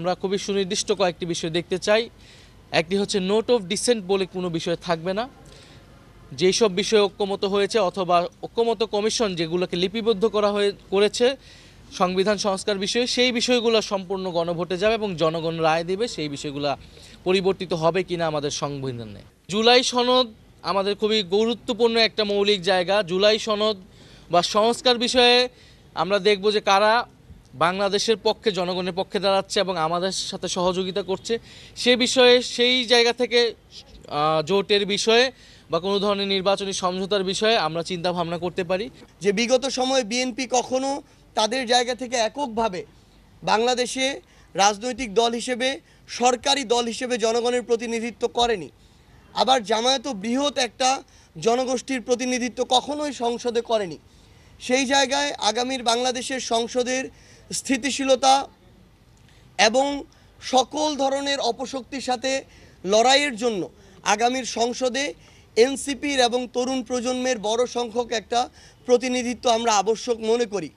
আমরা খুবই সুনির্দিষ্ট কয়েকটি বিষয় দেখতে চাই। একটি হচ্ছে নোট অফ ডিসেন্ট বলে কোনো বিষয় থাকবে না। যেই সব বিষয়ে ঐক্যমত হয়েছে অথবা ঐক্যমত কমিশন যেগুলোকে লিপিবদ্ধ করেছে সংবিধান সংস্কার বিষয়ে, সেই বিষয়গুলো সম্পূর্ণ গণভোটে যাবে এবং জনগণ রায় দেবে সেই বিষয়গুলো পরিবর্তিত হবে কিনা আমাদের সংবিধানে। জুলাই সনদ আমাদের খুবই গুরুত্বপূর্ণ একটা মৌলিক জায়গা। জুলাই সনদ বা সংস্কার বিষয়ে আমরা দেখব যে কারা বাংলাদেশের পক্ষে, জনগণের পক্ষে দাঁড়াচ্ছে এবং আমাদের সাথে সহযোগিতা করছে। সে বিষয়ে সেই জায়গা থেকে জোটের বিষয়ে বা কোনো ধরনের নির্বাচনী সমঝোতার বিষয়ে আমরা চিন্তা ভাবনা করতে পারি। যে বিগত সময়ে বিএনপি কখনো তাদের জায়গা থেকে এককভাবে বাংলাদেশে রাজনৈতিক দল হিসেবে, সরকারি দল হিসেবে জনগণের প্রতিনিধিত্ব করেনি। আবার জামায়াতও বৃহৎ একটা জনগোষ্ঠীর প্রতিনিধিত্ব কখনোই সংসদে করেনি। সেই জায়গায় আগামীর বাংলাদেশের সংসদের স্থিতিশীলতা এবং সকল ধরনের অপশক্তির সাথে লড়াইয়ের জন্য আগামীর সংসদে এনসিপির এবং তরুণ প্রজন্মের বড় সংখ্যক একটা প্রতিনিধিত্ব আমরা আবশ্যক মনে করি।